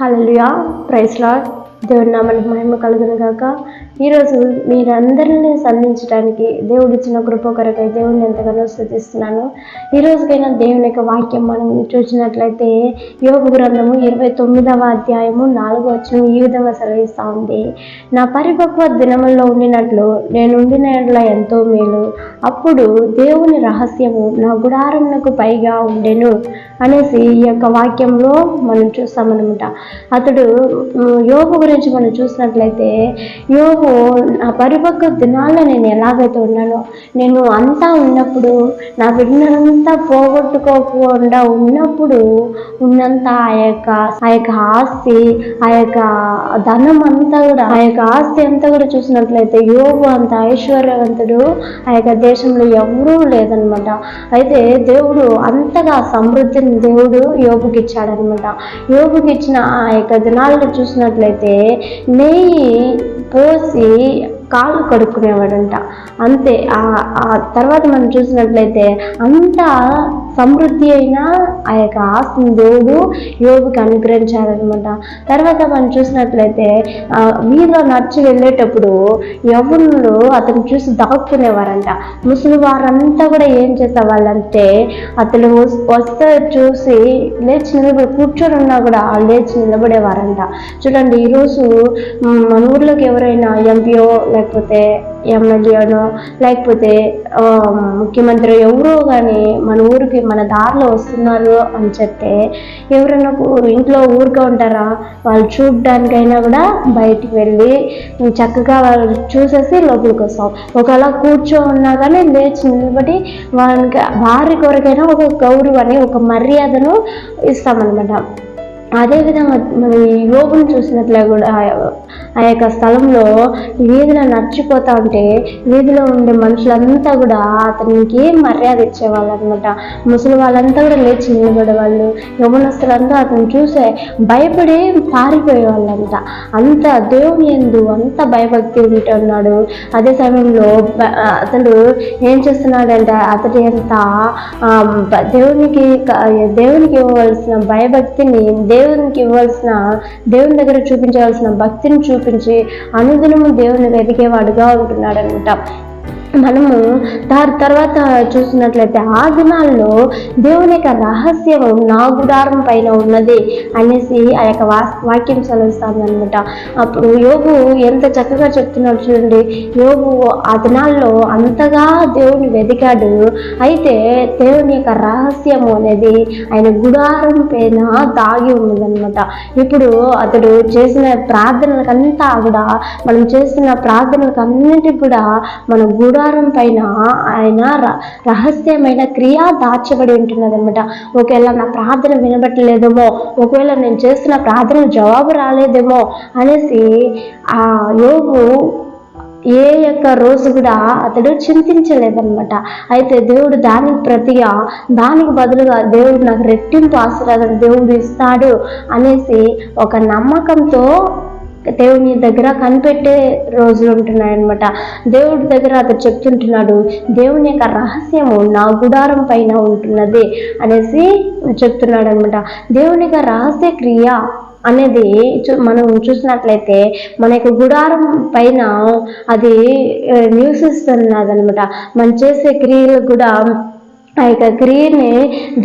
హల్లెలూయా, praise lord. దేవుని నామానికి మహిమ కలుగును గాక. ఈరోజు మీరందరినీ సంధించడానికి దేవుడు ఇచ్చిన కృప కొరకై దేవుడిని ఎంతగానో స్తుతిస్తున్నాను. ఈ రోజుకైనా దేవుని యొక్క వాక్యం మనం చూసినట్లయితే యోబు గ్రంథము 29వ అధ్యాయము 4వ వచనం ఈ విధంగా సెలవిస్తూ ఉంది. నా పరిపక్వ దినముల్లో ఉండినట్లు నేను ఉండిన యెడల ఎంతో మేలు, అప్పుడు దేవుని రహస్యము నా గుడారమునకు పైగా ఉండెను అనేసి ఈ యొక్క వాక్యంలో మనం చూస్తామన్నమాట. అతడు యోబు గురించి మనం చూసినట్లయితే, యోబు నా పరిపక్వ దినాల్లో నేను ఎలాగైతే ఉన్నానో, నేను అంతా ఉన్నప్పుడు నా బిడ్డనంతా పోగొట్టుకోకుండా ఉన్నప్పుడు ఉన్నంత ఆ యొక్క ఆస్తి, ఆ యొక్క ధనం అంతా కూడా, ఆ యొక్క ఆస్తి అంతా కూడా చూసినట్లయితే యోబు అంత ఐశ్వర్యవంతుడు ఆ యొక్క దేశంలో ఎవరూ లేదనమాట. అయితే దేవుడు అంతగా సమృద్ధిని దేవుడు యోబుకి ఇచ్చాడనమాట. యోబుకి ఇచ్చిన ఆ యొక్క దినాలను చూసినట్లయితే నెయ్యి పోసి కాళ్ళు కడుక్కునేవాడంట. అంతే. ఆ తర్వాత మనం చూసినట్లయితే అంత సమృద్ధి అయిన ఆ యొక్క ఆస్తిని దేవుడు యోబుకి అనుగ్రహించారనమాట. తర్వాత మనం చూసినట్లయితే వీధిలో నడిచి వెళ్ళేటప్పుడు యవ్వనులు అతను చూసి దాక్కునేవారంట. ముసలి వారంతా కూడా ఏం చేసేవాళ్ళంటే అతను వస్తే చూసి లేచి నిలబడి, కూర్చొని ఉన్నా కూడా లేచి నిలబడేవారంట. చూడండి, ఈరోజు మన ఊర్లోకి ఎవరైనా ఎంపీఓ లేకపోతే ఎమ్మెల్యేనో లేకపోతే ముఖ్యమంత్రి ఎవరో కానీ మన ఊరికి మన దారిలో వస్తున్నారు అని చెప్తే ఎవరైనా ఇంట్లో ఊరికే ఉంటారా? వాళ్ళు చూడడానికైనా కూడా బయటికి వెళ్ళి చక్కగా వాళ్ళు చూసేసి లోపలికి వస్తాం. ఒకవేళ కూర్చో ఉన్నా కానీ లేచి నిలబడి వాళ్ళకి వారి కొరకైనా ఒక గౌరవాన్ని, ఒక మర్యాదను ఇస్తామన్నమాట. అదేవిధంగా మన యోబుని చూసినట్లే కూడా ఆ యొక్క స్థలంలో వీధిలో నడిచిపోతా ఉంటే వీధిలో ఉండే మనుషులంతా కూడా అతనికి ఏం మర్యాద ఇచ్చేవాళ్ళు అనమాట. ముసలి వాళ్ళంతా కూడా లేచి నిలబడేవాళ్ళు. యవ్వనస్తులంతా అతను చూసే భయపడి పారిపోయేవాళ్ళంట. అంత దేవుని యందు అంత భయభక్తి ఉంటున్నాడు. అదే సమయంలో అతడు ఏం చేస్తున్నాడంటే అతడి ఎంత దేవునికి ఇవ్వవలసిన భయభక్తిని, దేవుని దగ్గర చూపించవలసిన భక్తిని చూపించి అనుదినము దేవుని వెతికేవాడుగా ఉంటున్నాడనమాట. మనము దాని తర్వాత చూసినట్లయితే ఆ దినాల్లో దేవుని యొక్క రహస్యము నా గుడారం పైన ఉన్నది అనేసి ఆ యొక్క వాక్యం చదివిస్తాను అనమాట. అప్పుడు యోబు ఎంత చక్కగా చెప్తున్నాడు చూడండి. యోబు ఆ దినాల్లో అంతగా దేవుని వెతికాడు. అయితే దేవుని యొక్క రహస్యము అనేది ఆయన గుడారం పైన దాగి ఉన్నదనమాట. ఇప్పుడు అతడు చేసిన ప్రార్థనలకంతా కూడా, మనం చేసిన ప్రార్థనలకన్నిటికీ కూడా మన గుడారం పైన ఆయన రహస్యమైన క్రియ దాచబడి ఉంటున్నది అనమాట. ఒకవేళ నా ప్రార్థన వినబట్టలేదేమో, ఒకవేళ నేను చేస్తున్న ప్రార్థన జవాబు రాలేదేమో అనేసి ఆ యోబు ఏ యొక్క రోజు కూడా అతడు చింతించలేదన్నమాట. అయితే దేవుడు దానికి బదులుగా దేవుడు నాకు రెట్టింపు ఆశీర్వాదం దేవుడు ఇస్తాడు అనేసి ఒక నమ్మకంతో దేవుని దగ్గర కనిపెట్టే రోజులు ఉంటున్నాయన్నమాట. దేవుడి దగ్గర అతను చెప్తుంటున్నాడు, దేవుని యొక్క రహస్యము నా గుడారం పైన ఉంటున్నది అనేసి చెప్తున్నాడు అనమాట. దేవుని యొక్క రహస్య క్రియ అనేది మనం చూసినట్లయితే మన యొక్క గుడారం పైన అది నివసిస్తున్నది అనమాట. మనం చేసే క్రియలు కూడా ఆ యొక్క క్రియని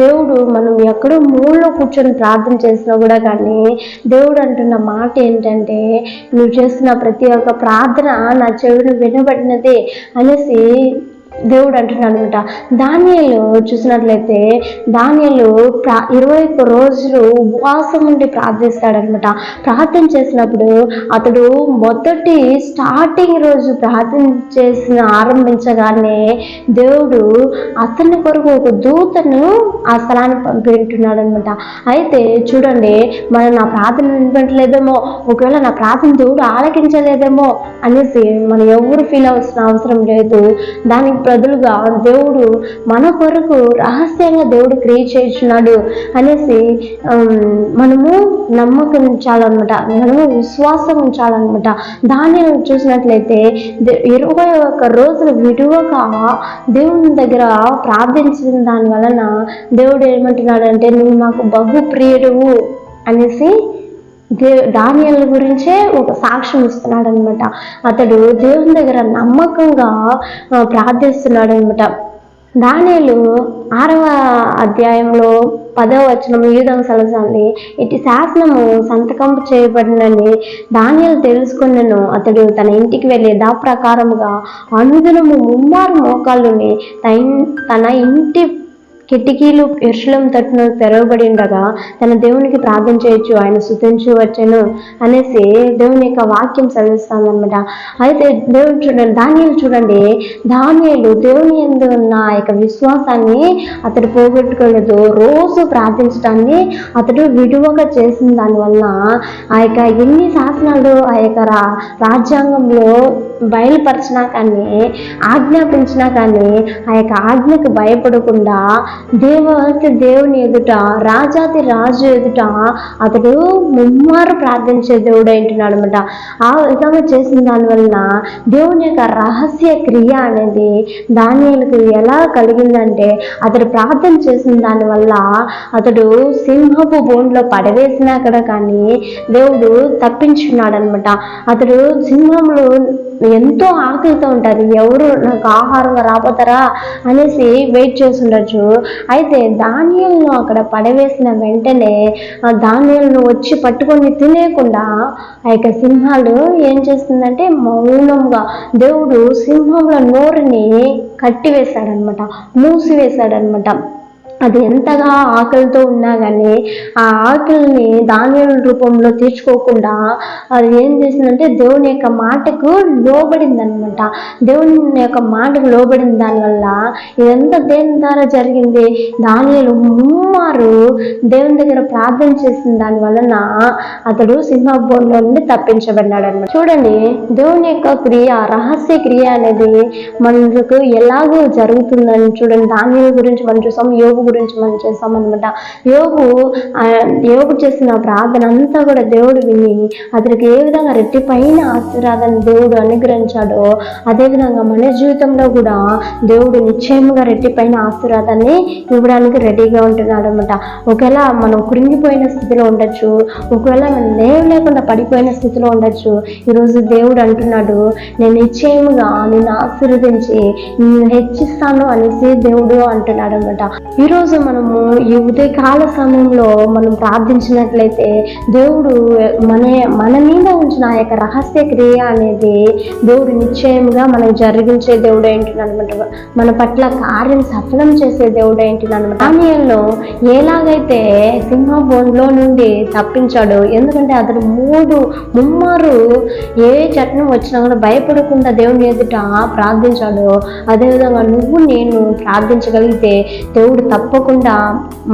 దేవుడు, మనం ఎక్కడో మూలలో కూర్చొని ప్రార్థన చేసినా కూడా కానీ దేవుడు అంటున్న మాట ఏంటంటే, నువ్వు చేస్తున్న ప్రతి ఒక్క ప్రార్థన నా చెవిని వినబడినదే అనేసి దేవుడు అంటున్నాడు అనమాట. దానియేలు చూసినట్లయితే దానియేలు 21 రోజులు ఉపవాసం ఉండి ప్రార్థిస్తాడనమాట. ప్రార్థన చేసినప్పుడు అతడు మొదటి స్టార్టింగ్ రోజు ఆరంభించగానే దేవుడు అతని కొరకు ఒక దూతను ఆ స్థలాన్ని పంపిస్తున్నాడు అనమాట. అయితే చూడండి, నా ప్రార్థన వినట్లేదేమో, ఒకవేళ నా ప్రార్థన దేవుడు ఆలకించలేదేమో అనేసి మనం ఎవరు ఫీల్ అవ్వాల్సిన అవసరం లేదు. దానికి బదులుగా దేవుడు మన కొరకు రహస్యంగా దేవుడు క్రియ చేస్తున్నాడు అనేసి మనము నమ్మకం ఉంచాలన్నమాట, మనము విశ్వాసం ఉంచాలన్నమాట. దాన్ని చూసినట్లయితే 21 రోజులు విడువక దేవుని దగ్గర ప్రార్థించిన దాని వలన దేవుడు ఏమంటున్నాడంటే, నువ్వు నాకు బహు ప్రియుడువు అనేసి దానియేలు గురించే ఒక సాక్ష్యం ఇస్తున్నాడు అనమాట. అతడు దేవుని దగ్గర నమ్మకంగా ప్రార్థిస్తున్నాడు అనమాట. దానియేలు 6వ అధ్యాయంలో 10వ వచనం ఈ విధంగా సెలవుస్తుంది, ఇటు శాసనము సంతకం చేయబడినని దానియేలు తెలుసుకున్నను. అతడు తన ఇంటికి వెళ్ళి ప్రకారముగా అనుదినము 3 మోకాళ్ళుని తన ఇంటి కిటికీలు యెరూషలేము తట్టున తెరవబడి ఉండగా తన దేవునికి ప్రార్థన చేయొచ్చు, ఆయన స్తుతించవచ్చును అనేసి దేవుని యొక్క వాక్యం సెలవిస్తుంది అనమాట. అయితే దేవుడు చూడండి, దానియేలు దేవుని యందు ఉన్న ఆ యొక్క విశ్వాసాన్ని అతడు పోగొట్టుకోలేదు. రోజు ప్రార్థించడాన్ని అతడు విడువగా చేసిన దానివల్ల ఆ యొక్క ఎన్ని శాసనాలు ఆ యొక్క రాజ్యాంగంలో బయలుపరిచినా కానీ, ఆజ్ఞాపించినా కానీ ఆ యొక్క ఆజ్ఞకు భయపడకుండా దేవుని ఎదుట, రాజాతి రాజు ఎదుట అతడు ముమ్మారు ప్రార్థించే దేవుడు అంటున్నాడు అనమాట. ఆ విధంగా చేసిన దానివల్ల దేవుని యొక్క రహస్య క్రియ అనేది దానియేలుకు ఎలా కలిగిందంటే, అతడు ప్రార్థన చేసిన దానివల్ల అతడు సింహపు బోన్లో పడవేసినా కూడా కానీ దేవుడు తప్పించుకున్నాడు అనమాట. అతడు సింహంలో ఎంతో ఆకలితో ఉంటారు, ఎవరు నాకు ఆహారంగా రాబోతారా అనేసి వెయిట్ చేసి ఉండొచ్చు. అయితే దానియేలును అక్కడ పడవేసిన వెంటనే ఆ దానియేలును వచ్చి పట్టుకొని తినేయకుండా ఆ యొక్క సింహాలు ఏం చేస్తుందంటే మౌనంగా దేవుడు సింహంలో నోరుని కట్టివేశాడనమాట, మూసివేశాడనమాట. అది ఎంతగా ఆకలితో ఉన్నా కానీ ఆ ఆకలిని దానియేలు రూపంలో తీర్చుకోకుండా అది ఏం చేసిందంటే దేవుని యొక్క మాటకు లోబడిందనమాట. దేవుని యొక్క మాటకు లోబడిన దానివల్ల ఇదంతా దేని ద్వారా జరిగింది, దానియేలు ముమ్మారు దేవుని దగ్గర ప్రార్థన చేసిన దాని వలన అతడు సింహబోన్లో నుండి తప్పించబడినాడు అనమాట. చూడండి, దేవుని యొక్క క్రియ, రహస్య క్రియ అనేది మనకు ఎలాగో జరుగుతుందని చూడండి. దానియేలు గురించి మనం చూసాం, యోబు గురించి మనం చేస్తామన్నమాట. యోబు చేసిన ప్రార్థన అంతా కూడా దేవుడు విని అతనికి ఏ విధంగా రెట్టిపైన ఆశీర్వాదాన్ని దేవుడు అనుగ్రహించాడో అదేవిధంగా మన జీవితంలో కూడా దేవుడు నిశ్చయముగా రెట్టిపైన ఆశీర్వాదాన్ని ఇవ్వడానికి రెడీగా ఉంటున్నాడు అనమాట. ఒకవేళ మనం కృంగిపోయిన స్థితిలో ఉండొచ్చు, ఒకవేళ మనం లేకుండా పడిపోయిన స్థితిలో ఉండొచ్చు. ఈరోజు దేవుడు అంటున్నాడు, నేను నిశ్చయముగా నిన్ను ఆశీర్వదించి నిన్ను హెచ్చిస్తాను అనేసి దేవుడు అంటున్నాడు అనమాట. ఈరోజు మనము ఈ ఉదయకాల సమయంలో మనం ప్రార్థించినట్లయితే దేవుడు మన మీద ఉంచిన ఆ యొక్క రహస్య క్రియ అనేది దేవుడు నిశ్చయంగా మనకు జరిగించే దేవుడు ఏంటిది అనమాట. మన పట్ల కార్యం సఫలం చేసే దేవుడు ఏంటిది అనమాట. దానియేలును ఎలాగైతే సింహబోన్లో నుండి తప్పించాడు, ఎందుకంటే అతడు ముమ్మారు ఏ చట్టం వచ్చినా కూడా భయపడకుండా దేవుని ఎదుట ప్రార్థించాడు. అదేవిధంగా నువ్వు నేను ప్రార్థించగలిగితే దేవుడు తప్పకుండా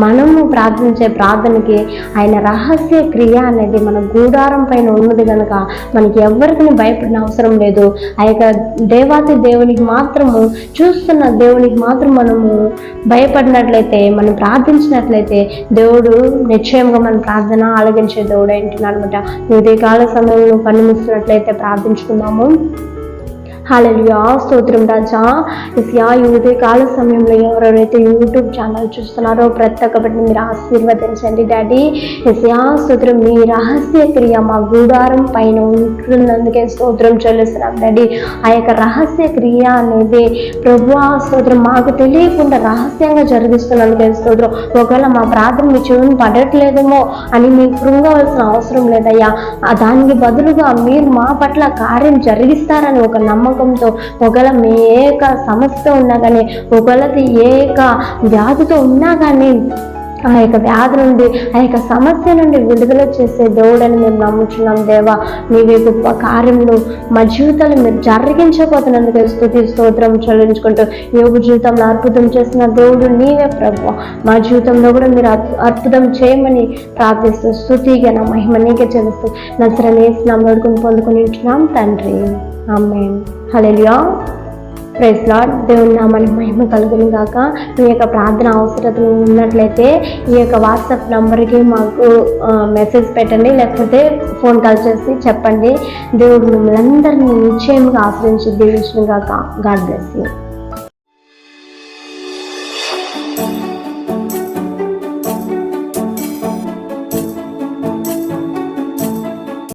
మనము ప్రార్థించే ప్రార్థనకి ఆయన రహస్య క్రియ అనేది మన గూడారం పైన ఉన్నది కనుక మనకి ఎవరికి భయపడిన అవసరం లేదు. ఆ యొక్క దేవాతి దేవునికి మాత్రము, చూస్తున్న దేవునికి మాత్రం మనము భయపడినట్లయితే, మనం ప్రార్థించినట్లయితే దేవుడు నిశ్చయంగా మన ప్రార్థన ఆలగించే దేవుడు ఏంటున్నాడు అనమాట. ఉదయకాల సమయంలో కన్ను మూసినట్లయితే ప్రార్థించుకున్నాము. హల్లెలూయా, స్తోత్రం రాజా. ఎస్యా, ఈ ఉదయకాల సమయంలో ఎవరెవరైతే యూట్యూబ్ ఛానల్ చూస్తున్నారో ప్రతి ఒక్కరిని మీరు ఆశీర్వదించండి డాడీ. ఎస్యా, స్తోత్రం. మీ రహస్య క్రియ మా గూడారం పైన ఉంటున్నందుకే స్తోత్రం చెల్లిస్తున్నాం డాడీ. ఆ యొక్క రహస్య క్రియ అనేది ప్రభువా స్తోత్రం, మాకు తెలియకుండా రహస్యంగా జరిగిస్తున్నందుకే స్తోత్రం. ఒకవేళ మా ప్రార్థన మీ చెవుని పడట్లేదేమో అని మీకు కృంగవలసిన అవసరం లేదయ్యా. దానికి బదులుగా మీరు మా పట్ల కార్యం జరిగిస్తారని ఒక నమ్మకం, ఒకవేళ మీ ఏ యొక్క సమస్యతో ఉన్నా కానీ, ఒకవేళ ఏ యొక్క వ్యాధితో ఉన్నా కానీ ఆ యొక్క వ్యాధి నుండి, ఆ యొక్క సమస్య నుండి విడుదల చేసే దేవుడని మేము నమ్ముచున్నాం దేవా. నీవే గొప్ప కార్యములు మా జీవితాలు మీరు జరిగించబోతున్నందుకు స్తుతి స్తోత్రం చెల్లించుకుంటూ, యోగు జీవితంలో అద్భుతం చేసిన దేవుడు నీవే ప్రభువా. మా జీవితంలో కూడా మీరు అద్భుతం చేయమని ప్రార్థిస్తూ స్తుతిగా నా మహిమ నీకే చెల్లిస్తూ నజరేయుని యేసు నామములో వేడుకొని పొందుకొని ఉంటున్నాం తండ్రి, ఆమేన్. హల్లెలూయా, ప్రైజ్ లార్డ్. దేవుని నామానికి మహిమ కలుగును గాక. మీ యొక్క ప్రార్థన అవసరతలు ఉన్నట్లయితే ఈ యొక్క వాట్సాప్ నంబర్కి మాకు మెసేజ్ పెట్టండి, లేకపోతే ఫోన్ కాల్ చేసి చెప్పండి. దేవుడు మిమ్మల్ని అందరినీ నిశ్చయంగా ఆశ్రయించి దీవించును గాక. God bless you.